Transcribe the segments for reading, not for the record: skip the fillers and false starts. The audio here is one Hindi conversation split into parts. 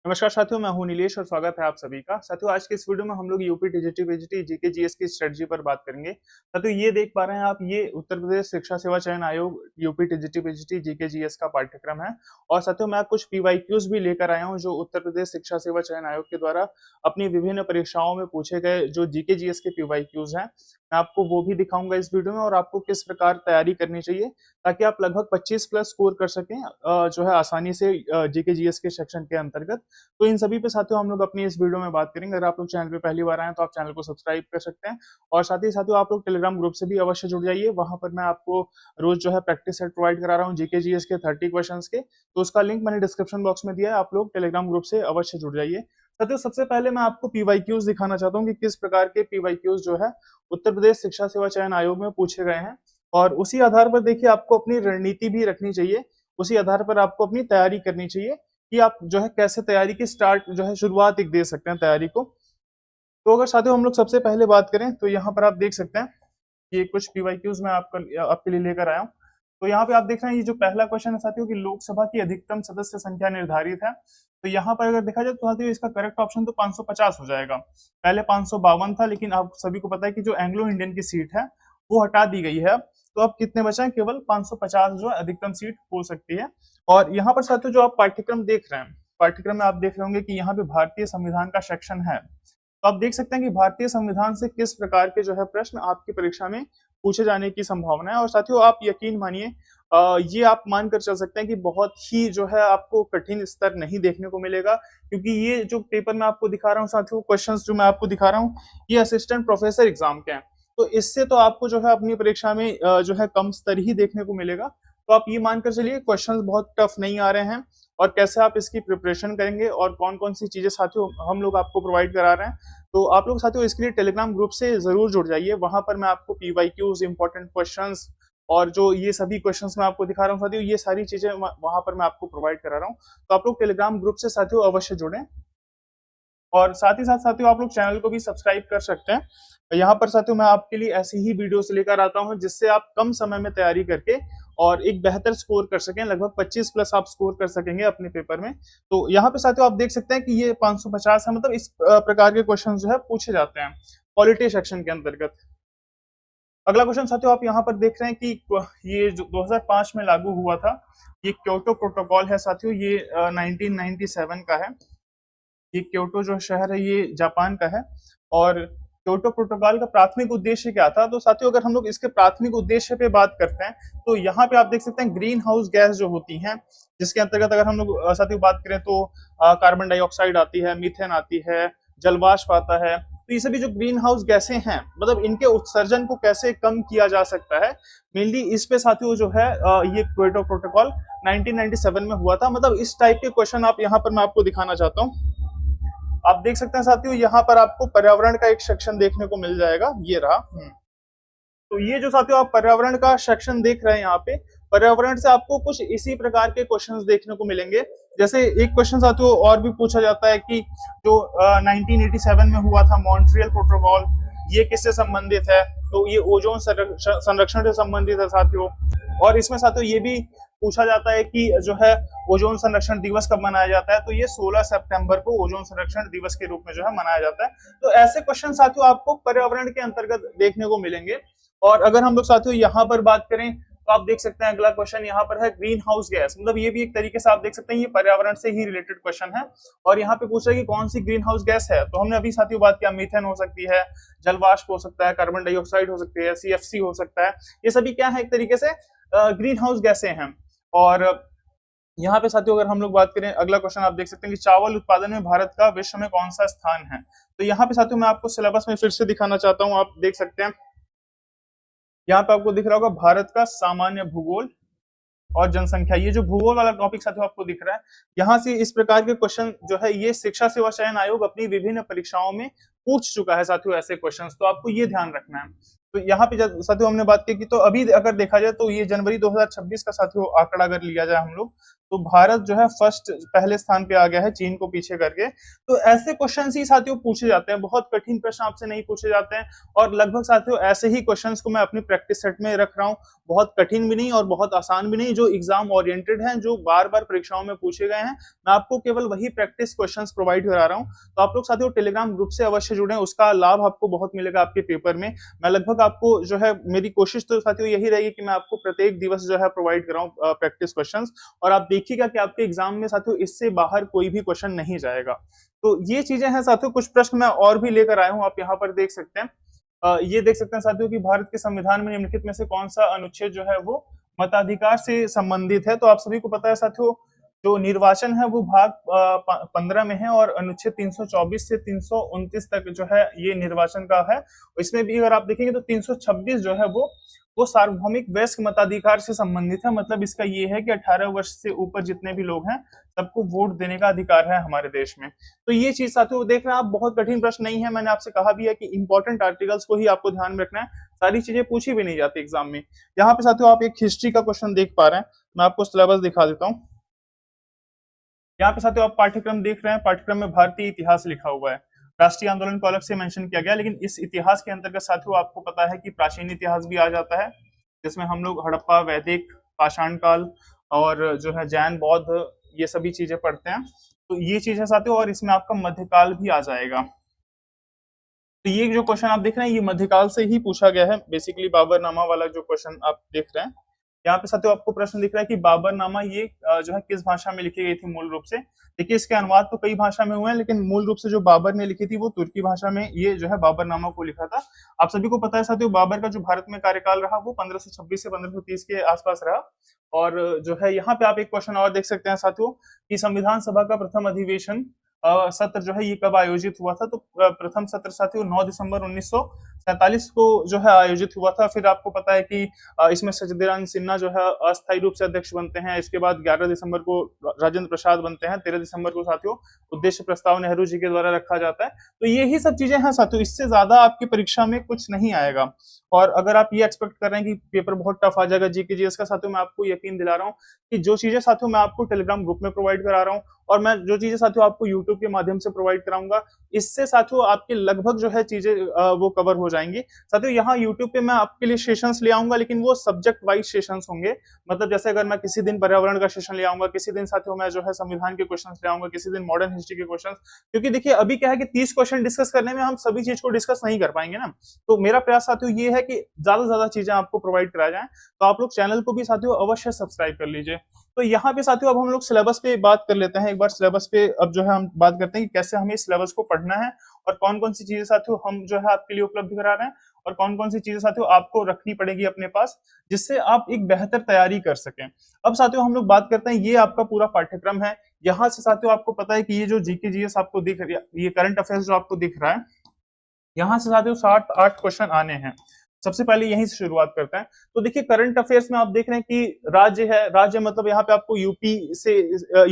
नमस्कार साथियों, मैं हूं नीलेश और स्वागत है आप सभी का। साथियों, आज के इस वीडियो में हम लोग UP TGT PGT GK GS की स्ट्रेटजी पर बात करेंगे। साथियों, ये देख पा रहे हैं आप, ये उत्तर प्रदेश शिक्षा सेवा चयन आयोग UP TGT PGT GK GS का पाठ्यक्रम है। और साथियों, मैं कुछ पीवाईक्यूज भी लेकर आया हूं जो उत्तर प्रदेश शिक्षा सेवा चयन आयोग के द्वारा अपनी विभिन्न परीक्षाओं में पूछे गए जो जीके जीएस के पीवाईक्यूज हैं। मैं आपको वो भी दिखाऊंगा इस वीडियो में और आपको किस प्रकार तैयारी करनी चाहिए ताकि आप लगभग 25 प्लस स्कोर कर सकें जो है आसानी से जीके जीएस के सेक्शन के अंतर्गत। तो इन सभी पे साथियों हम लोग अपनी इस वीडियो में बात करेंगे। अगर आप लोग चैनल पे पहली बार आए हैं तो आप चैनल को सब्सक्राइब कर सकते हैं और साथ ही साथियों आप लोग टेलीग्राम ग्रुप से भी अवश्य जुड़ जाइए। वहां पर मैं आपको रोज जो है प्रैक्टिस सेट प्रोवाइड करा रहा हूँ जीके जीएस के 30 क्वेश्चन के। तो उसका लिंक मैंने डिस्क्रिप्शन बॉक्स में दिया है, आप लोग टेलीग्राम ग्रुप से अवश्य जुड़ जाइए। साथियों, सबसे पहले मैं आपको पीवाईक्यूज दिखाना चाहता हूँ कि किस प्रकार के पीवाईक्यूज जो है उत्तर प्रदेश शिक्षा सेवा चयन आयोग में पूछे गए हैं। और उसी आधार पर देखिए आपको अपनी रणनीति भी रखनी चाहिए, उसी आधार पर आपको अपनी तैयारी करनी चाहिए कि आप जो है कैसे तैयारी की स्टार्ट जो है शुरुआत एक दे सकते हैं तैयारी को। तो अगर साथियों हम लोग सबसे पहले बात करें तो यहाँ पर आप देख सकते हैं कि कुछ पीवाईक्यूज मैं आपके लिए लेकर आया हूँ। तो यहाँ पे आप देख रहे हैं ये जो पहला क्वेश्चन है साथियों कि लोकसभा की अधिकतम सदस्य संख्या निर्धारित है। तो यहाँ पर अगर देखा जाए तो साथियों इसका करेक्ट ऑप्शन तो 550 हो जाएगा। पहले 552 था, लेकिन आप सभी को पता है कि जो एंग्लो इंडियन की सीट है वो हटा दी गई है अब। तो अब कितने बचे हैं? केवल 550 जो है अधिकतम सीट हो सकती है। और यहाँ पर साथियों जो आप पाठ्यक्रम देख रहे हैं, पाठ्यक्रम में आप देख रहे होंगे कि यहाँ पे भारतीय संविधान का सेक्शन है। तो आप देख सकते हैं कि भारतीय संविधान से किस प्रकार के जो है प्रश्न आपकी परीक्षा में पूछे जाने की संभावना है। और साथियों आप यकीन मानिए, ये आप मान कर चल सकते हैं कि बहुत ही जो है आपको कठिन स्तर नहीं देखने को मिलेगा, क्योंकि ये जो पेपर मैं आपको दिखा रहा हूँ साथियों, क्वेश्चंस जो मैं आपको दिखा रहा हूँ ये असिस्टेंट प्रोफेसर एग्जाम के हैं। तो इससे तो आपको जो है अपनी परीक्षा में जो है कम स्तर ही देखने को मिलेगा। तो आप ये मानकर चलिए क्वेश्चंस बहुत टफ नहीं आ रहे हैं। और कैसे आप इसकी प्रिपरेशन करेंगे और कौन कौन सी चीजें साथियों हम लोग आपको प्रोवाइड करा रहे हैं, तो आप लोग साथियों इसके लिए टेलीग्राम ग्रुप से जरूर जुड़ जाइए। वहां पर मैं आपको पीवाईक्यूज, इंपॉर्टेंट क्वेश्चंस और जो ये सभी क्वेश्चंस मैं आपको दिखा रहा हूँ साथियों, ये सारी चीजें वहां पर मैं आपको प्रोवाइड करा रहा हूँ। तो आप लोग टेलीग्राम ग्रुप से साथियों अवश्य जुड़ें। और साथ ही साथ साथियों आप लोग चैनल को भी सब्सक्राइब कर सकते हैं। यहाँ पर साथियों मैं आपके लिए ऐसी ही वीडियोस लेकर आता हूँ जिससे आप कम समय में तैयारी करके और एक बेहतर स्कोर कर सकें, लगभग 25 प्लस आप स्कोर कर सकेंगे अपने पेपर में। तो यहाँ पे साथियों आप देख सकते हैं कि ये 550 है, मतलब इस प्रकार के क्वेश्चन जो है पूछे जाते हैं पॉलिटी सेक्शन के अंतर्गत। अगला क्वेश्चन साथियों आप यहाँ पर देख रहे हैं कि ये जो 2005 में लागू हुआ था, ये क्योटो प्रोटोकॉल है साथियों, ये 1997 का है। ये क्योटो जो शहर है ये जापान का है। और क्योटो प्रोटोकॉल का प्राथमिक उद्देश्य क्या था? तो साथियों अगर हम लोग इसके प्राथमिक उद्देश्य पे बात करते हैं तो यहाँ पे आप देख सकते हैं ग्रीन हाउस गैस जो होती हैं, जिसके अंतर्गत अगर हम लोग साथियों बात करें तो कार्बन डाइऑक्साइड आती है, मीथेन आती है, जलवाष्प आता है। तो ये सभी जो ग्रीन हाउस गैसें हैं, मतलब इनके उत्सर्जन को कैसे कम किया जा सकता है, मेनली इस पे साथियों जो है ये क्योटो प्रोटोकॉल 1997 में हुआ था। मतलब इस टाइप के क्वेश्चन आप यहाँ पर मैं आपको दिखाना चाहता हूँ। आप देख सकते हैं साथियों यहाँ पर आपको पर्यावरण का एक सेक्शन देखने को मिल जाएगा, ये रहा। तो ये जो साथियों आप पर्यावरण का सेक्शन देख रहे हैं यहाँ पे, पर्यावरण से आपको कुछ इसी प्रकार के क्वेश्चंस देखने को मिलेंगे। जैसे एक क्वेश्चन साथियों और भी पूछा जाता है कि जो 1987 में हुआ था मॉन्ट्रियल प्रोटोकॉल, ये किससे संबंधित है? तो ये ओजोन संरक्षण से संबंधित है साथियों। और इसमें साथियों ये भी पूछा जाता है कि जो है ओजोन संरक्षण दिवस कब मनाया जाता है? तो ये 16 सितंबर को ओजोन संरक्षण दिवस के रूप में जो है मनाया जाता है। तो ऐसे क्वेश्चन साथियों आपको पर्यावरण के अंतर्गत देखने को मिलेंगे। और अगर हम लोग साथियों यहाँ पर बात करें तो आप देख सकते हैं अगला क्वेश्चन यहाँ पर है ग्रीन हाउस गैस, मतलब ये भी एक तरीके से आप देख सकते हैं ये पर्यावरण से ही रिलेटेड क्वेश्चन है। और यहाँ पे पूछ रहा है कि कौन सी ग्रीन हाउस गैस है? तो हमने अभी साथियों बात किया, मीथेन हो सकती है, जलवाष्प हो सकता है, कार्बन डाइऑक्साइड हो सकती है, सीएफसी हो सकता है। ये सभी क्या है? एक तरीके से ग्रीन हाउस गैसें हैं। और यहाँ पे साथियों अगर हम लोग बात करें, अगला क्वेश्चन आप देख सकते हैं कि चावल उत्पादन में भारत का विश्व में कौन सा स्थान है? तो यहाँ पे साथियों मैं आपको सिलेबस में फिर से दिखाना चाहता हूँ। आप देख सकते हैं यहाँ पे आपको दिख रहा होगा भारत का सामान्य भूगोल और जनसंख्या, ये जो भूगोल वाला टॉपिक साथियों आपको दिख रहा है, यहाँ से इस प्रकार के क्वेश्चन जो है ये शिक्षा सेवा चयन आयोग अपनी विभिन्न परीक्षाओं में पूछ चुका है साथियों ऐसे क्वेश्चंस। तो आपको ये ध्यान रखना है। तो यहाँ पे साथियों हमने बात की तो अभी अगर देखा जाए तो ये जनवरी 2026 का साथियों आंकड़ा अगर लिया जाए हम लोग, तो भारत जो है फर्स्ट पहले स्थान पे आ गया है चीन को पीछे करके। तो ऐसे क्वेश्चन ही साथियों पूछे जाते हैं, बहुत कठिन प्रश्न आपसे नहीं पूछे जाते हैं। और लगभग साथियों ऐसे ही क्वेश्चंस को मैं अपनी प्रैक्टिस सेट में रख रहा हूँ, बहुत कठिन भी नहीं और बहुत आसान भी नहीं, जो एग्जाम ओरिएंटेड हैं, जो बार बार परीक्षाओं में पूछे गए हैं। मैं आपको केवल वही प्रैक्टिस क्वेश्चंस प्रोवाइड करा रहा हूँ। तो आप लोग साथियों टेलीग्राम ग्रुप से अवश्य जुड़े, उसका लाभ आपको बहुत मिलेगा आपके पेपर में। मैं लगभग आपको जो है, मेरी कोशिश तो साथियों यही रहेगी कि मैं आपको प्रत्येक दिवस जो है प्रोवाइड कराऊं प्रैक्टिस क्वेश्चंस, और आप देखिएगा कि आपके एग्जाम में साथियों इससे बाहर कोई भी क्वेश्चन नहीं जाएगा। तो ये चीजें हैं साथियों, कुछ प्रश्न मैं और भी लेकर आया हूं, आप यहाँ पर देख सकते हैं। ये देख सकते हैं साथियों कि भारत के संविधान में निम्नलिखित में से कौन सा अनुच्छेद जो है वो मताधिकार से संबंधित है। तो आप सभी को पता है साथियों, जो निर्वाचन है वो भाग 15 में है, और अनुच्छेद 324 से 329 तक जो है ये निर्वाचन का है। इसमें भी अगर आप देखेंगे तो 326 जो है वो सार्वभौमिक वयस्क मताधिकार से संबंधित है। मतलब इसका ये है कि 18 वर्ष से ऊपर जितने भी लोग हैं सबको वोट देने का अधिकार है हमारे देश में। तो ये चीज साथियों देख रहे हैं आप, बहुत कठिन प्रश्न नहीं है। मैंने आपसे कहा भी है कि इंपॉर्टेंट आर्टिकल्स को ही आपको ध्यान में रखना है, सारी चीजें पूछी भी नहीं जाती एग्जाम में। यहाँ पे साथियों आप एक हिस्ट्री का क्वेश्चन देख पा रहे हैं, मैं आपको सिलेबस दिखा देता हूँ। यहाँ पे साथियों आप पाठ्यक्रम देख रहे हैं, पाठ्यक्रम में भारतीय इतिहास लिखा हुआ है। राष्ट्रीय आंदोलन को अलग से मेंशन किया गया, लेकिन इस इतिहास के अंतर्गत साथियों आपको पता है कि प्राचीन इतिहास भी आ जाता है, जिसमें हम लोग हड़प्पा, वैदिक, पाषाण काल और जो है जैन, बौद्ध, ये सभी चीजें पढ़ते हैं। तो ये चीज है साथियों, और इसमें आपका मध्यकाल भी आ जाएगा। तो ये जो क्वेश्चन आप देख रहे हैं ये मध्यकाल से ही पूछा गया है, बेसिकली बाबरनामा वाला जो क्वेश्चन आप देख रहे हैं। यहाँ पे साथियों आपको प्रश्न दिख रहा है कि बाबरनामा ये जो है किस भाषा में लिखी गई थी मूल रूप से। देखिए इसके अनुवाद तो कई भाषा में हुए हैं, लेकिन मूल रूप से जो बाबर ने लिखी थी वो तुर्की भाषा में ये जो है बाबरनामा को लिखा था। आप सभी को पता है साथियों, बाबर का जो भारत में कार्यकाल रहा वो 1526 से 1530 के आसपास रहा। और जो है यहाँ पे आप एक क्वेश्चन और देख सकते हैं साथियों कि संविधान सभा का प्रथम अधिवेशन सत्र जो है ये कब आयोजित हुआ था। तो प्रथम सत्र साथियों 9 दिसंबर 1947 को जो है आयोजित हुआ था। फिर आपको पता है कि इसमें सचिदानंद सिन्हा जो है अस्थायी रूप से अध्यक्ष बनते हैं। इसके बाद 11 दिसंबर को राजेंद्र प्रसाद बनते हैं। 13 दिसंबर को साथियों उद्देश्य प्रस्ताव नेहरू जी के द्वारा रखा जाता है। तो यही सब चीजें हैं साथियों, इससे ज्यादा आपकी परीक्षा में कुछ नहीं आएगा। और अगर आप ये एक्सपेक्ट कर रहे हैं कि पेपर बहुत टफ आ जाएगा जीके जीएस का, साथियों मैं आपको यकीन दिला रहा हूँ कि जो चीजें साथियों मैं आपको टेलीग्राम ग्रुप में प्रोवाइड करा रहा हूँ, और मैं जो चीजें साथियों आपको यूट्यूब के माध्यम से प्रोवाइड कराऊंगा, इससे साथियों आपके लगभग जो है चीजें वो कवर हो जाएंगी। साथियों यहाँ यूट्यूब पे मैं आपके लिए सेशंस ले आऊंगा, लेकिन वो सब्जेक्ट वाइज सेशंस होंगे। मतलब जैसे अगर मैं किसी दिन पर्यावरण का सेशन ले आऊंगा, किसी दिन साथियों मैं जो है संविधान के क्वेश्चन ले आऊंगा, किसी दिन मॉडर्न हिस्ट्री के क्वेश्चन। क्योंकि देखिए अभी क्या है कि 30 क्वेश्चन डिस्कस करने में हम सभी चीज को डिस्कस नहीं कर पाएंगे ना। तो मेरा प्रयास साथियों ये है कि ज्यादा से ज्यादा चीजें आपको प्रोवाइड कराया जाए। तो आप लोग चैनल को भी साथियों अवश्य सब्सक्राइब कर लीजिए। तो यहाँ पे साथियों अब हम लोग सिलेबस पे बात कर लेते हैं। एक बार सिलेबस पे अब जो है हम बात करते हैं कि कैसे हमें सिलेबस को पढ़ना है, और कौन कौन सी चीजें साथियों हम जो है आपके लिए उपलब्ध करा रहे हैं, और कौन कौन सी चीजें साथियों आपको रखनी पड़ेगी अपने पास, जिससे आप एक बेहतर तैयारी कर सकें। अब साथियों हम लोग बात करते हैं, ये आपका पूरा पाठ्यक्रम है। यहाँ से साथियों आपको पता है कि ये जो जीके जीएस आपको दिख रही है, ये करंट अफेयर्स जो आपको दिख रहा है, यहाँ से साथियों 60-8 क्वेश्चन आने हैं। सबसे पहले यहीं से शुरुआत करते हैं। तो देखिए करंट अफेयर्स में आप देख रहे हैं कि राज्य है, राज्य मतलब यहाँ पे आपको यूपी से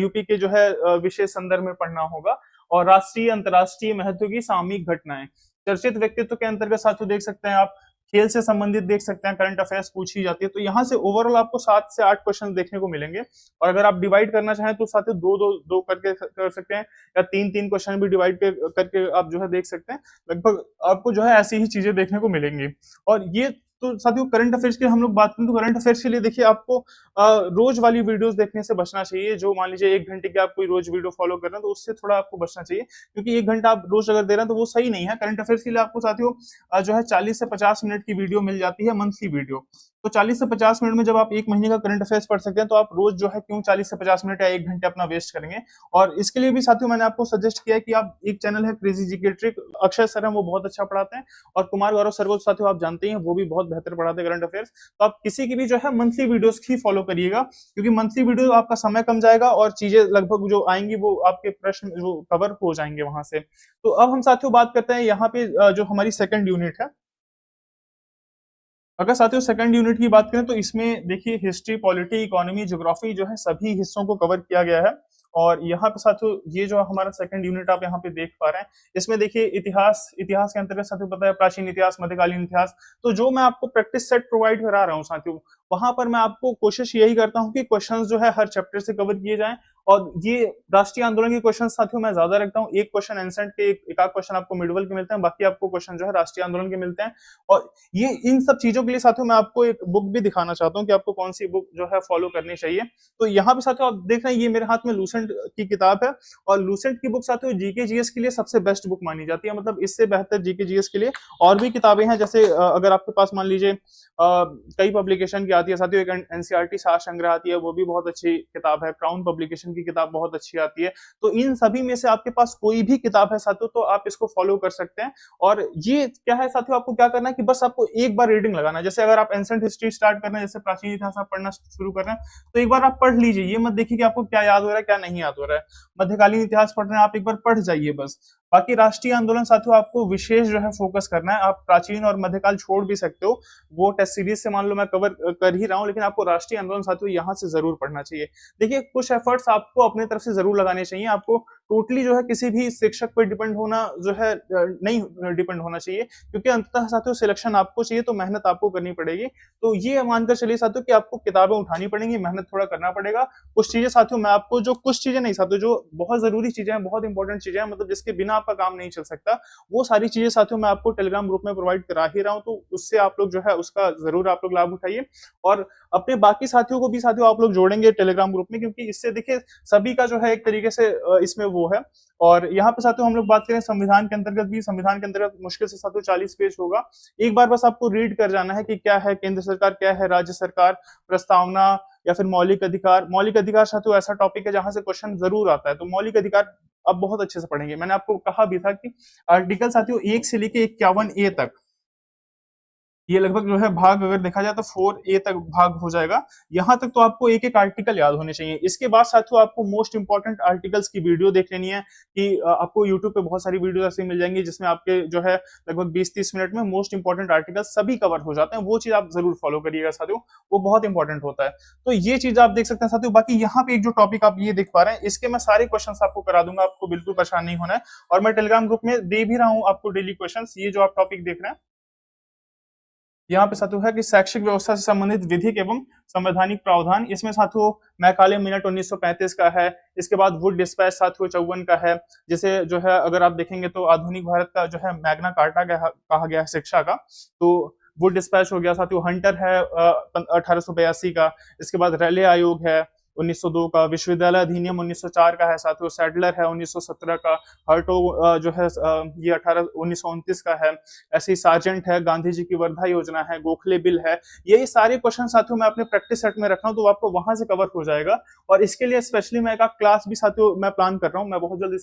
यूपी के जो है विशेष संदर्भ में पढ़ना होगा, और राष्ट्रीय अंतर्राष्ट्रीय महत्व की सामयिक घटनाएं। चर्चित व्यक्तित्व के अंतर्गत साथियों देख सकते हैं आप, खेल से संबंधित देख सकते हैं, करंट अफेयर्स पूछी जाती है। तो यहाँ से ओवरऑल आपको 7 से 8 क्वेश्चन देखने को मिलेंगे। और अगर आप डिवाइड करना चाहें तो साथियों दो करके कर सकते हैं, या 3 क्वेश्चन भी डिवाइड करके आप जो है देख सकते हैं। लगभग आपको जो है ऐसी ही चीजें देखने को मिलेंगी। और ये तो साथियों करंट अफेयर्स की हम लोग बात करें तो करंट अफेयर्स के लिए देखिए आपको रोज वाली वीडियोस देखने से बचना चाहिए। जो मान लीजिए 1 घंटे की आप कोई रोज वीडियो फॉलो कर रहे हैं तो उससे थोड़ा आपको बचना चाहिए, क्योंकि 1 घंटा आप रोज अगर दे रहे हैं तो वो सही नहीं है। करंट अफेयर्स के लिए आपको साथियों जो है 40 से 50 मिनट की वीडियो मिल जाती है, मंथली वीडियो। तो 40 से 50 मिनट में जब आप 1 महीने का करंट अफेयर्स पढ़ सकते हैं, तो आप रोज जो है क्यों 40 से 50 मिनट या 1 घंटे अपना वेस्ट करेंगे। और इसके लिए भी साथियों मैंने आपको सजेस्ट किया है कि आप, एक चैनल है crazy GK trick, Akshay sir हैं वो बहुत अच्छा पढ़ाते हैं, और कुमार गौरव सर को साथियों आप जानते हैं वो भी बहुत बेहतर पढ़ाते हैं करंट अफेयर्स। तो आप किसी की भी जो है मंथली वीडियोस ही फॉलो करिएगा, क्योंकि मंथली वीडियो आपका समय कम जाएगा और चीजें लगभग जो आएंगी वो आपके प्रश्न जो कवर हो जाएंगे वहां से। तो अब हम साथियों बात करते हैं यहाँ पे जो हमारी सेकंड यूनिट है। अगर साथियों सेकंड यूनिट की बात करें तो इसमें देखिए हिस्ट्री, पॉलिटी, इकोनॉमी, ज्योग्राफी जो है सभी हिस्सों को कवर किया गया है। और यहाँ पे साथियों ये जो हमारा सेकंड यूनिट आप यहाँ पे देख पा रहे हैं, इसमें देखिए इतिहास इतिहास के अंतर्गत साथियों पता है प्राचीन इतिहास, मध्यकालीन इतिहास। तो जो मैं आपको प्रैक्टिस सेट प्रोवाइड करा रहा हूँ साथियों, वहां पर मैं आपको कोशिश यही करता हूँ कि क्वेश्चंस जो है हर चैप्टर से कवर किए जाएं। और ये राष्ट्रीय आंदोलन के क्वेश्चन साथियों मैं ज्यादा रखता हूँ, एक क्वेश्चन एंसेंट के, एक आध क्वेश्चन आपको मिडवल के मिलते हैं, बाकी आपको क्वेश्चन जो है राष्ट्रीय आंदोलन के मिलते हैं। और ये इन सब चीजों के लिए साथियों मैं आपको एक बुक भी दिखाना चाहता हूँ कि आपको कौन सी बुक जो है फॉलो करनी चाहिए। तो यहाँ पे साथियों आप देख रहे हैं, ये मेरे हाथ में लूसेंट की किताब है, और लूसेंट की बुक साथियों जीके जीएस के लिए सबसे बेस्ट बुक मानी जाती है। मतलब इससे बेहतर जीके जीएस के लिए और भी किताबें हैं, जैसे अगर आपके पास मान लीजिए कई पब्लिकेशन की आती है साथियों, एक एनसीईआरटी सार संग्रह आती है, वो भी बहुत अच्छी किताब है, क्राउन पब्लिकेशन की किताब बहुत अच्छी आती है। तो इन सभी में से आपके पास कोई भी किताब है साथियों, तो आप इसको फॉलो कर सकते हैं। और ये क्या है साथियों, आपको क्या करना है कि बस आपको एक बार रीडिंग लगाना है। जैसे अगर आप एंसेंट हिस्ट्री स्टार्ट कर रहे हैं, जैसे प्राचीन इतिहास आप पढ़ना शुरू कर रहे हैं, तो एक बार आप पढ़ लीजिए, ये मत देखिए कि आपको क्या याद हो रहा है क्या नहीं याद हो रहा है। मध्यकालीन इतिहास पढ़ रहे हैं आप, एक बार पढ़ जाइए बस। बाकी राष्ट्रीय आंदोलन साथियों आपको विशेष जो है फोकस करना है। आप प्राचीन और मध्यकाल छोड़ भी सकते हो, वो टेस्ट सीरीज से मान लो मैं कवर कर ही रहा हूं, लेकिन आपको राष्ट्रीय आंदोलन साथियों यहाँ से जरूर पढ़ना चाहिए। देखिए कुछ एफर्ट्स आपको अपने तरफ से जरूर लगाने चाहिए। आपको टोटली जो है किसी भी शिक्षक पर डिपेंड होना जो है नहीं डिपेंड होना चाहिए, क्योंकि अंततः साथियों सिलेक्शन आपको चाहिए, तो मेहनत आपको करनी पड़ेगी। तो ये मानकर चलिए साथियों कि आपको किताबें उठानी पड़ेंगी, मेहनत थोड़ा करना पड़ेगा। कुछ चीजें साथियों मैं आपको, जो कुछ चीजें नहीं साथियों, जो बहुत जरूरी चीजें हैं, बहुत इंपॉर्टेंट चीजें हैं, मतलब जिसके बिना आपका काम नहीं चल सकता, वो सारी चीजें साथियों मैं आपको टेलीग्राम ग्रुप में प्रोवाइड करा ही रहा हूं। तो उससे आप लोग जो है उसका जरूर आप लोग लाभ उठाइए, और अपने बाकी साथियों को भी साथियों आप लोग जोड़ेंगे टेलीग्राम ग्रुप में, क्योंकि इससे देखिए सभी का जो है एक तरीके से इसमें वो है। और यहाँ पे साथियों हम लोग बात करें संविधान के अंतर्गत भी, संविधान के अंतर्गत मुश्किल से साथियों 40 पेज होगा। एक बार बस आपको रीड कर जाना है कि क्या है केंद्र सरकार, क्या है राज्य सरकार, प्रस्तावना या फिर मौलिक अधिकार। मौलिक अधिकार साथियों ऐसा टॉपिक है जहां से क्वेश्चन जरूर आता है, तो मौलिक अधिकार अब बहुत अच्छे से पढ़ेंगे। मैंने आपको कहा भी था कि आर्टिकल साथियों 1 से लेके 51A तक, ये लगभग जो है भाग अगर देखा जाए तो 4A तक भाग हो जाएगा। यहाँ तक तो आपको एक एक आर्टिकल याद होने चाहिए। इसके बाद साथियों आपको मोस्ट इंपॉर्टेंट आर्टिकल्स की वीडियो देख लेनी है, कि आपको यूट्यूब पे बहुत सारी वीडियो ऐसी मिल जाएंगी जिसमें आपके जो है लगभग 20-30 मिनट में मोस्ट इंपॉर्टेंट आर्टिकल सभी कवर हो जाते हैं। वो चीज आप जरूर फॉलो करिएगा साथियों, वो बहुत इंपॉर्टेंट होता है। तो ये चीज आप देख सकते हैं साथियों। बाकी यहाँ पे एक जो टॉपिक आप ये देख पा रहे हैं, इसके मैं सारे क्वेश्चन आपको करा दूंगा, आपको बिल्कुल परेशान नहीं होना है। और मैं टेलीग्राम ग्रुप में दे भी रहा हूँ आपको डेली क्वेश्चन। ये जो आप टॉपिक देख रहे हैं यहाँ पे साथियों है कि शैक्षिक व्यवस्था से संबंधित विधिक एवं संवैधानिक प्रावधान, इसमें साथियों मैकाले मिनट 1935 का है। इसके बाद वुड डिस्पैच साथियों 54 का है। जैसे जो है अगर आप देखेंगे तो आधुनिक भारत का जो है मैग्ना कार्टा कहा गया है शिक्षा का, तो वुड डिस्पैच हो गया साथियों। हंटर है 1882 का। इसके बाद रैले आयोग है 1902 का। विश्वविद्यालय अधिनियम 1904 का है साथियों। सैडलर है 1917 का। हर्टो जो है ये 1929 का है। ऐसे ही सार्जेंट है, गांधी जी की वर्धा योजना है, गोखले बिल है। यही सारे क्वेश्चन साथियों मैं अपने प्रैक्टिस सेट में रखा हूं, तो आपको वहां से कवर हो जाएगा। और इसके लिए स्पेशली मैं एक क्लास भी साथियों मैं प्लान कर रहा हूँ, मैं बहुत जल्द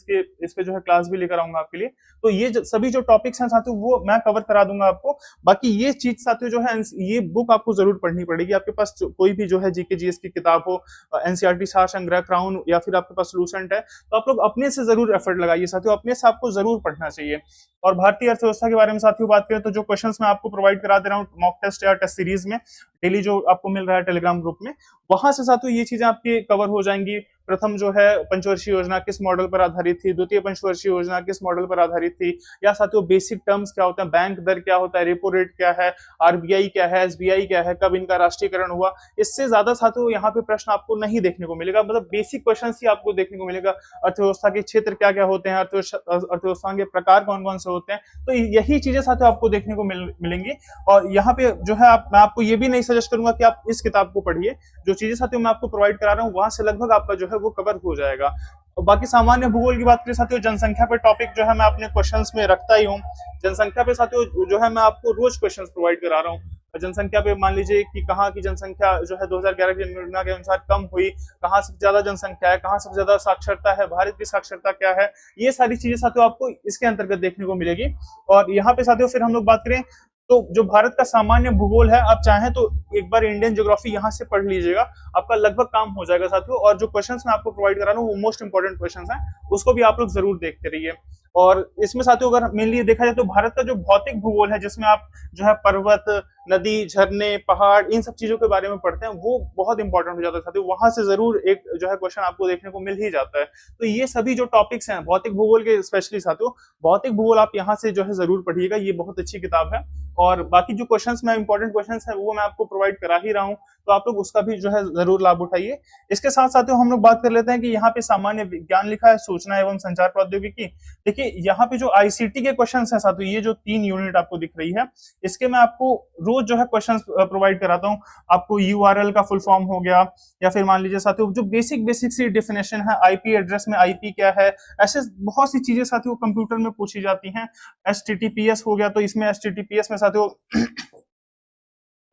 इस पे जो है क्लास भी लेकर आऊंगा आपके लिए। तो ये सभी जो टॉपिक्स हैं साथियों वो मैं कवर करा दूंगा आपको। बाकी ये चीज साथियों जो है, ये बुक आपको जरूर पढ़नी पड़ेगी। आपके पास कोई भी जो है जीके जीएस की किताब हो, एनसीईआरटी सार संग्रह, क्राउन, या फिर आपके पास लूसेंट है, तो आप लोग अपने से जरूर एफर्ट लगाइए साथियों, अपने से आपको जरूर पढ़ना चाहिए। और भारतीय अर्थव्यवस्था के बारे में साथियों बात करें तो जो क्वेश्चंस मैं आपको प्रोवाइड करा दे रहा हूँ मॉक टेस्ट या टेस्ट सीरीज में डेली, जो आपको मिल रहा है टेलीग्राम ग्रुप में, वहां से साथियों ये चीजें आपकी कवर हो जाएंगी। प्रथम जो है पंचवर्षीय योजना किस मॉडल पर आधारित थी, द्वितीय पंचवर्षीय योजना किस मॉडल पर आधारित थी, या साथियों बेसिक टर्म्स क्या होते हैं, बैंक दर क्या होता है, रेपो रेट क्या है, आरबीआई क्या है, एसबीआई क्या है, कब इनका राष्ट्रीयकरण हुआ। इससे ज्यादा साथियों यहाँ पे प्रश्न आपको नहीं देखने को मिलेगा, मतलब बेसिक क्वेश्चन ही आपको देखने को मिलेगा। अर्थव्यवस्था के क्षेत्र क्या क्या होते हैं, अर्थव्यवस्था के प्रकार कौन कौन से होते हैं, तो यही चीजें साथियों आपको देखने को मिलेंगी। और यहाँ पे जो है मैं आपको ये भी नहीं सजेस्ट करूंगा कि आप इस किताब को पढ़िए। जो चीजें साथियों मैं आपको प्रोवाइड करा रहा हूँ वहां से लगभग आपका जो है वो कवर हो जाएगा। और बाकी सामान्य भूगोल की बात करें साथियों, जनसंख्या पे टॉपिक जो है मैं अपने क्वेश्चंस में रखता ही हूँ। जनसंख्या पे साथियों जो है मैं आपको रोज क्वेश्चंस प्रोवाइड करा रहा हूँ। जनसंख्या पे मान लीजिए कि कहाँ की जनसंख्या जो है 2011 की जनगणना के अनुसार कम हुई, कहाँ सबसे ज्यादा जनसंख्या है, कहाँ सबसे ज्यादा साक्षरता है, भारत की साक्षरता क्या है, ये सारी चीजें साथियों आपको इसके अंतर्गत देखने को मिलेगी। और यहाँ पे साथियों फिर हम लोग बात करें तो जो भारत का सामान्य भूगोल है, आप चाहें तो एक बार इंडियन ज्योग्राफी यहाँ से पढ़ लीजिएगा, आपका लगभग काम हो जाएगा साथियों। और जो क्वेश्चंस मैं आपको प्रोवाइड करा रहा हूँ वो मोस्ट इंपोर्टेंट क्वेश्चंस हैं, उसको भी आप लोग जरूर देखते रहिए। और इसमें साथियों अगर मेनली देखा जाए तो भारत का जो भौतिक भूगोल है, जिसमें आप जो है पर्वत, नदी, झरने, पहाड़, इन सब चीजों के बारे में पढ़ते हैं, वो बहुत इंपॉर्टेंट हो जाता है साथियों। वहां से जरूर एक जो है क्वेश्चन आपको देखने को मिल ही जाता है। तो ये सभी जो टॉपिक्स हैं भौतिक भूगोल के, स्पेशली साथियों भौतिक भूगोल आप यहाँ से जो है जरूर पढ़िएगा, ये बहुत अच्छी किताब है। और बाकी जो क्वेश्चंस मैं इंपॉर्टेंट क्वेश्चंस है वो मैं आपको प्रोवाइड करा ही रहा हूँ, तो आप लोग उसका भी जो है जरूर लाभ उठाइए। इसके साथ साथ हम लोग बात कर लेते हैं कि यहाँ पे सामान्य विज्ञान लिखा है, सूचना एवं संचार प्रौद्योगिकी। देखिए यहाँ पे जो आईसीटी के क्वेश्चंस हैं साथियों, ये जो 3 यूनिट आपको दिख रही है, इसके मैं आपको रोज जो है क्वेश्चंस प्रोवाइड कराता हूँ। आपको यूआरएल का फुल फॉर्म हो गया, या फिर मान लीजिए साथियों जो बेसिक बेसिक सी डेफिनेशन है, आईपी एड्रेस में आईपी क्या है, ऐसे बहुत सी चीजें साथियों कंप्यूटर में पूछी जाती हैं। एचटीटीपीएस हो गया, तो इसमें एचटीटीपीएस में साथियों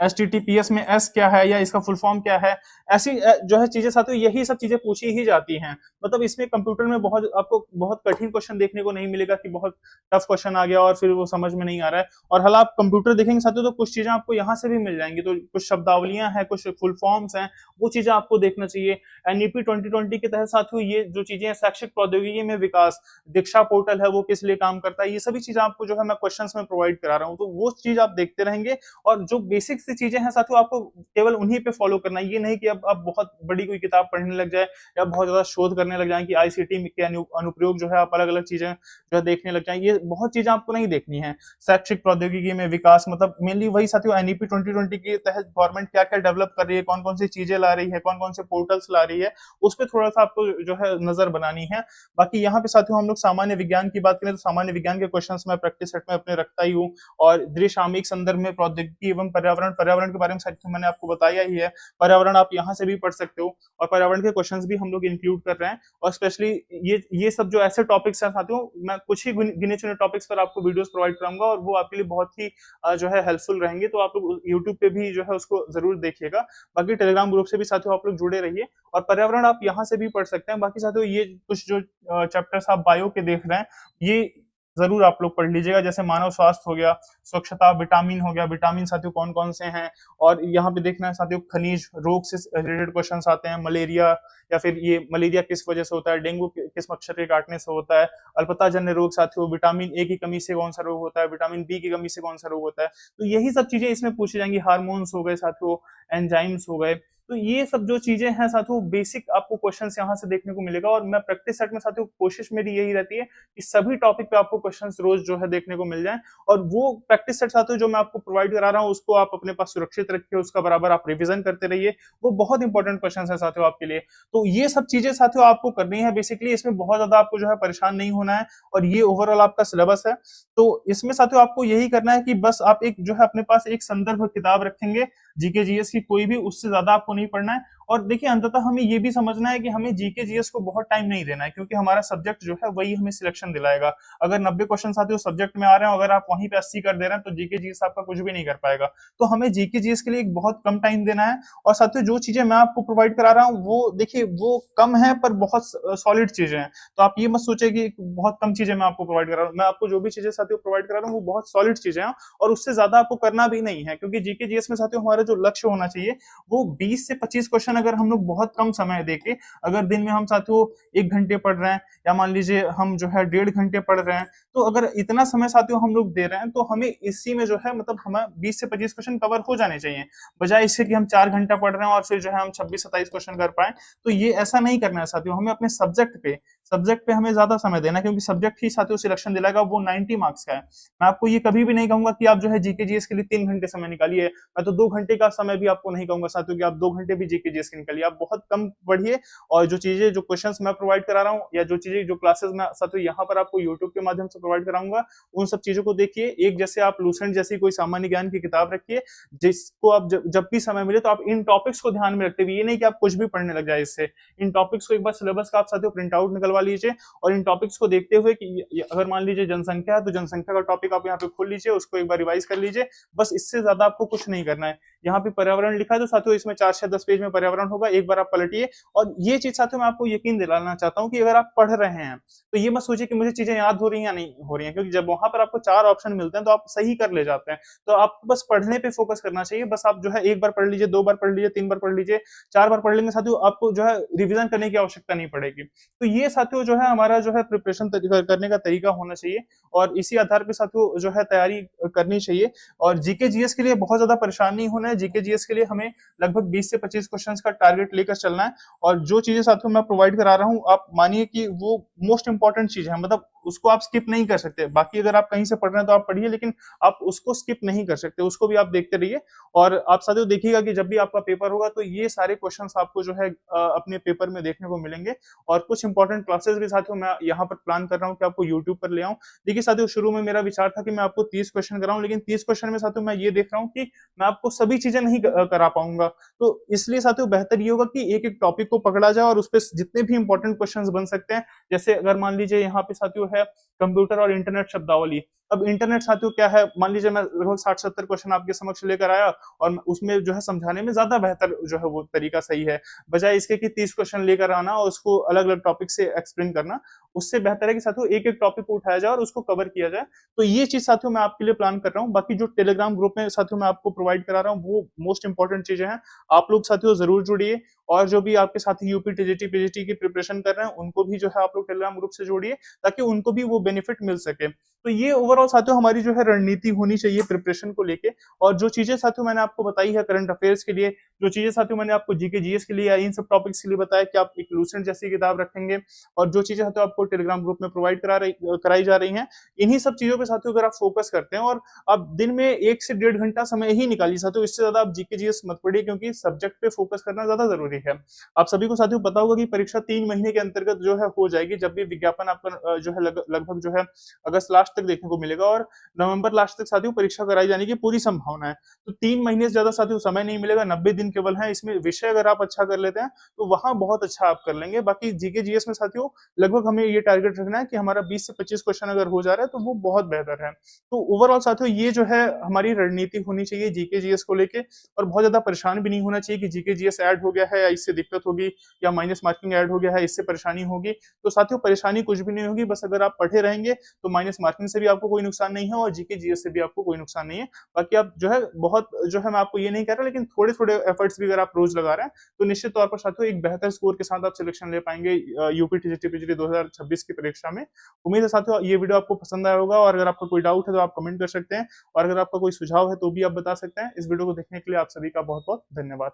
एचटीटीपीएस में एस क्या है या इसका फुल फॉर्म क्या है, ऐसी जो है चीजें साथियों यही सब चीजें पूछी ही जाती हैं। मतलब इसमें कंप्यूटर में बहुत आपको बहुत कठिन क्वेश्चन देखने को नहीं मिलेगा कि बहुत टफ क्वेश्चन आ गया और फिर वो समझ में नहीं आ रहा है। और हाल आप कंप्यूटर देखेंगे साथियों तो कुछ चीजें आपको यहाँ से भी मिल जाएंगी, तो कुछ शब्दावलियां हैं, कुछ फुल फॉर्म्स हैं, वो चीजें आपको देखना चाहिए। एनईपी 2020 के तहत साथियों ये जो चीजें शैक्षिक प्रौद्योगिकी में विकास, दीक्षा पोर्टल है वो किस लिए काम करता है, ये सभी चीजें आपको जो है मैं क्वेश्चंस में प्रोवाइड करा रहा हूँ, तो वो चीज आप देखते रहेंगे। और जो बेसिक सी चीजें हैं साथियों आपको केवल उन्हीं पे फॉलो करना है, ये नहीं कि अब आप बहुत बड़ी कोई किताब पढ़ने लग जाए या बहुत ज्यादा शोध करने लग जाए कि आईसीटी के अनुप्रयोग जो है आप अलग अलग चीजें जो है देखने लग जाए, ये बहुत चीजें आपको नहीं देखनी है। शैक्षिक प्रौद्योगिकी में विकास मतलब मेनली वही साथियों एनईपी 2020 के तहत गवर्नमेंट क्या क्या डेवलप कर रही है, कौन कौन सी चीजें ला रही है, कौन कौन से पोर्टल्स ला रही है, उस पर थोड़ा सा आपको जो है नजर बनानी है। बाकी यहाँ पे साथियों हम लोग सामान्य विज्ञान की बात करें तो सामान्य विज्ञान के क्वेश्चंस मैं प्रैक्टिस सेट में अपने रखता ही हूँ। और दृश्यामिक संदर्भ में प्रौद्योगिकी एवं पर्यावरण, पर्यावरण के बारे में साथियों मैंने आपको बताया ही है, पर्यावरण आप यहाँ से भी पढ़ सकते हो, और पर्यावरण के क्वेश्चंस भी हम लोग इंक्लूड कर रहे हैं। और स्पेशली ये सब जो ऐसे टॉपिक्स हैं साथियों, मैं कुछ ही गिने चुने टॉपिक्स पर आपको वीडियोस प्रोवाइड कराऊंगा और वो आपके लिए बहुत ही जो है हेल्पफुल रहेंगे, तो आप लोग यूट्यूब पे भी जो है उसको जरूर देखिएगा। बाकी टेलीग्राम ग्रुप से भी साथियों आप लोग जुड़े रहिए, और पर्यावरण आप यहाँ से भी पढ़ सकते हैं। बाकी साथियों ये कुछ जो चैप्टर्स आप बायो के देख रहे हैं, ये जरूर आप लोग पढ़ लीजिएगा, जैसे मानव स्वास्थ्य हो गया, स्वच्छता, विटामिन हो गया, विटामिन साथियों कौन कौन से हैं, और यहाँ पे देखना है साथियों खनिज, रोग से रिलेटेड क्वेश्चन आते हैं, मलेरिया, या फिर ये मलेरिया किस वजह से होता है, डेंगू किस मच्छर के काटने से होता है, अल्पताजन्य रोग साथियों, विटामिन ए की कमी से कौन सा रोग होता है, विटामिन बी की कमी से कौन सा रोग होता है, तो यही सब चीजें इसमें पूछी जाएंगी। हार्मोन्स हो गए साथियों, एंजाइम्स हो गए, तो ये सब जो चीजें हैं साथियों बेसिक आपको क्वेश्चंस यहाँ से देखने को मिलेगा। और मैं प्रैक्टिस सेट में साथियों कोशिश मेरी यही रहती है कि सभी टॉपिक पे आपको क्वेश्चंस रोज जो है देखने को मिल जाएं, और वो प्रैक्टिस सेट साथियों जो मैं आपको प्रोवाइड करा रहा हूँ उसको आप अपने पास सुरक्षित रखिए, उसका बराबर आप रिविजन करते रहिए, वो बहुत इंपॉर्टेंट क्वेश्चन है साथियों आपके लिए। तो ये सब चीजें साथियों आपको करनी है बेसिकली, इसमें बहुत ज्यादा आपको जो है परेशान नहीं होना है, और ये ओवरऑल आपका सिलेबस है। तो इसमें साथियों आपको यही करना है कि बस आप एक जो है अपने पास एक संदर्भ किताब रखेंगे जीके जीएस की, कोई भी, उससे ज्यादा आपको नहीं पढ़ना है। और देखिए अंततः हमें ये भी समझना है कि हमें जीके जीएस को बहुत टाइम नहीं देना है, क्योंकि हमारा सब्जेक्ट जो है वही हमें सिलेक्शन दिलाएगा। अगर 90 क्वेश्चन साथियों सब्जेक्ट में आ रहे हैं, अगर आप वहीं पे 80 कर दे रहे हैं, तो जीके जीएस आपका कुछ भी नहीं कर पाएगा। तो हमें जीके जीएस के लिए एक बहुत कम टाइम देना है। और साथियों जो चीजें मैं आपको प्रोवाइड करा रहा हूँ वो देखिए वो कम है पर बहुत सॉलिड चीजें हैं, तो आप ये मत सोचे कि बहुत कम चीजें मैं आपको प्रोवाइड करा रहा हूँ। मैं आपको जो भी चीजें साथियों प्रोवाइड करा रहा हूँ वो बहुत सॉलिड चीजें हैं, और उससे ज्यादा आपको करना भी नहीं है, क्योंकि जीके जीएस में साथियों हमारा जो लक्ष्य होना चाहिए वो 20 से 25 क्वेश्चन अगर हम लोग बहुत कम समय देके, अगर दिन में हम साथियों 1 घंटे पढ़ रहे हैं, या मान लीजिए हम जो है 1.5 घंटे पढ़ रहे हैं, तो अगर इतना समय साथियों हम लोग दे रहे हैं, तो हमें इसी में जो है मतलब हमें 20 से 25 क्वेश्चन कवर हो जाने चाहिए, बजाय इससे कि हम 4 घंटा पढ़ रहे हैं और फिर जो है हम 26-27 क्वेश्चन कर पाए। तो ये ऐसा नहीं करना है साथियों, हमें अपने सब्जेक्ट पे हमें ज्यादा समय देना है, क्योंकि सब्जेक्ट ही साथियों सिलेक्शन दिलाएगा, वो 90 मार्क्स का है। मैं आपको ये कभी भी नहीं कहूंगा कि आप जो है जीके जीएस के लिए 3 घंटे समय निकालिए, मैं तो 2 घंटे का समय भी आपको नहीं कहूंगा साथियों कि आप 2 घंटे भी जीके जीएस के निकालिए, आप बहुत कम पढ़िए। और जो चीजें, जो क्वेश्चंस मैं प्रोवाइड करा रहा हूँ, या जो चीजें, जो क्लासेस मैं साथियों यहाँ पर आपको यूट्यूब के माध्यम से प्रोवाइड कराऊंगा, उन सब चीजों को देखिए। एक जैसे आप लूसेंट जैसी कोई सामान्य ज्ञान की किताब रखिए, जिसको आप जब भी समय मिले तो आप इन टॉपिक्स को ध्यान में रखते हुए, ये नहीं कि आप कुछ भी पढ़ने लग जाए इससे, इन टॉपिक्स को एक बार सिलेबस का आप साथियों प्रिंट आउट निकलवा लीजिए, और इन टॉपिक्स को देखते हुए कि अगर मान लीजिए जनसंख्या है तो जनसंख्या का टॉपिक आप यहाँ पे खोल लीजिए, उसको एक बार रिवाइज कर लीजिए, बस इससे ज्यादा आपको कुछ नहीं करना है। यहाँ पे पर्यावरण लिखा है तो साथियों इसमें 4 से 10 पेज में पर्यावरण होगा, एक बार आप पलटिए। और ये चीज साथियों मैं आपको यकीन दिलाना चाहता हूँ कि अगर आप पढ़ रहे हैं तो ये मत सोचिए कि मुझे चीजें याद हो रही हैं या नहीं हो रही हैं, क्योंकि जब वहां पर आपको 4 ऑप्शन मिलते हैं तो आप सही कर ले जाते हैं। तो आपको बस पढ़ने पे फोकस करना चाहिए, बस आप जो है एक बार पढ़ लीजिए, 2 बार पढ़ लीजिए, 3 बार पढ़ लीजिए, 4 बार पढ़ लेंगे साथियों, आपको जो है रिविजन करने की आवश्यकता नहीं पड़ेगी। तो ये साथियों साथियों जो है हमारा जो है प्रिपरेशन करने का तरीका होना चाहिए और इसी आधार पे साथियों जो है तैयारी करनी चाहिए। और जीके जीएस के लिए बहुत ज्यादा परेशान नहीं होना है। जीके जीएस के लिए हमें लगभग 20 से 25 क्वेश्चंस का टारगेट लेकर चलना है और जो चीजें साथियों मैं प्रोवाइड करा रहा हूँ आप मानिए कि वो मोस्ट इंपॉर्टेंट चीज है, मतलब उसको आप स्किप नहीं कर सकते। बाकी अगर आप कहीं से पढ़ रहे हैं तो आप पढ़िए, लेकिन आप उसको स्किप नहीं कर सकते, उसको भी आप देखते रहिए। और आप साथियों देखिएगा कि जब भी आपका पेपर होगा तो ये सारे क्वेश्चंस आपको जो है अपने पेपर में देखने को मिलेंगे। और कुछ इंपॉर्टेंट क्लासेस भी साथियों मैं यहाँ पर प्लान कर रहा हूँ कि आपको यूट्यूब पर ले आऊं। देखिए साथियों शुरू में मेरा विचार था कि मैं आपको 30 क्वेश्चन कराऊं, लेकिन 30 क्वेश्चन में साथियों मैं ये देख रहा हूँ कि मैं आपको सभी चीजें नहीं करा पाऊंगा। तो इसलिए साथियों बेहतर ये होगा कि एक एक टॉपिक को पकड़ा जाए और उस पर जितने भी इंपॉर्टेंट क्वेश्चन बन सकते हैं, जैसे अगर मान लीजिए यहाँ पे साथियों है कंप्यूटर और इंटरनेट शब्दावली। अब इंटरनेट साथियों क्या है, मान लीजिए मैं लगभग 60-70 क्वेश्चन आपके समक्ष लेकर आया और उसमें जो है समझाने में ज्यादा बेहतर जो है वो तरीका सही है, बजाय इसके कि 30 क्वेश्चन लेकर आना और उसको अलग अलग टॉपिक से एक्सप्लेन करना। उससे बेहतर है कि साथियों एक एक टॉपिक को उठाया जाए और उसको कवर किया जाए। तो ये चीज साथियों मैं आपके लिए प्लान कर रहा हूँ। बाकी जो टेलीग्राम ग्रुप में साथियों मैं आपको प्रोवाइड करा रहा हूँ वो मोस्ट इंपॉर्टेंट चीजें हैं, आप लोग साथियों जरूर जुड़िए। और जो भी आपके साथी यूपी टीजीटी पीजीटी की प्रिपरेशन कर रहे हैं उनको भी जो है आप लोग टेलीग्राम ग्रुप से जोड़िए, ताकि उनको भी वो बेनिफिट मिल सके। तो ये ओवरऑल साथियों हमारी जो है रणनीति होनी चाहिए प्रिपरेशन को लेके। और जो चीजें साथियों मैंने आपको बताई है करंट अफेयर्स के लिए, जो चीजें साथियों मैंने आपको जीके जीएस के लिए या इन सब टॉपिक्स के लिए बताया कि आप एक लूसेंट जैसी किताब रखेंगे, और जो चीजें साथियों आपको टेलीग्राम ग्रुप में प्रोवाइड कराई जा रही हैं, इन्हीं सब चीजों पे साथियों अगर आप फोकस करते हैं और आप दिन में 1 से 1.5 घंटा समय ही निकालिए साथियों, इससे ज्यादा आप जीके जीएस मत पढ़िए, क्योंकि सब्जेक्ट पे फोकस करना ज्यादा जरूरी है। आप सभी को साथियों पता होगा कि परीक्षा 3 महीने के अंतर्गत जो है हो जाएगी, जब भी विज्ञापन आपका जो है लगभग जो है अगस्त लास्ट तक देखने को मिलेगा और नवंबर लास्ट तक साथियों परीक्षा कराई जाने की पूरी संभावना है। तो 3 महीने से ज्यादा साथियों समय नहीं मिलेगा, 90 दिन केवल है। इसमें विषय अगर आप अच्छा कर लेते हैं तो वहां बहुत अच्छा आप कर लेंगे। बाकी जीके जीएस में साथियों लगभग हमें ये टारगेट रखना है कि हमारा 20 से 25 क्वेश्चन अगर हो जा रहा है तो वो बहुत बेहतर है। तो ओवरऑल साथियों ये जो है हमारी रणनीति होनी चाहिए जीके जीएस को लेके, और बहुत ज्यादा परेशान भी नहीं होना चाहिए कि जीके जीएस ऐड हो गया है या इससे दिक्कत होगी, या माइनस मार्किंग ऐड हो गया है इससे परेशानी होगी। तो साथियों परेशानी कुछ भी नहीं होगी, बस अगर आप पढ़े रहेंगे तो माइनस मार्किंग से भी आपको कोई नुकसान नहीं है और जीके जीएस से भी आपको कोई नुकसान नहीं है। बाकी आप जो है बहुत जो है मैं आपको ये नहीं कह रहा, लेकिन थोड़े थोड़े एफर्ट्स भी अगर आप रोज लगा रहे हैं तो निश्चित तौर पर साथियों एक बेहतर स्कोर के साथ आप सिलेक्शन ले पाएंगे यूपी टीजीटी पीजीटी 2026 की परीक्षा में। उम्मीद है साथियों ये वीडियो आपको पसंद आया होगा, और अगर आपका कोई डाउट है तो आप कमेंट कर सकते हैं, और अगर आपका कोई सुझाव है तो भी आप बता सकते हैं। इस वीडियो को देखने के लिए आप सभी का बहुत बहुत धन्यवाद।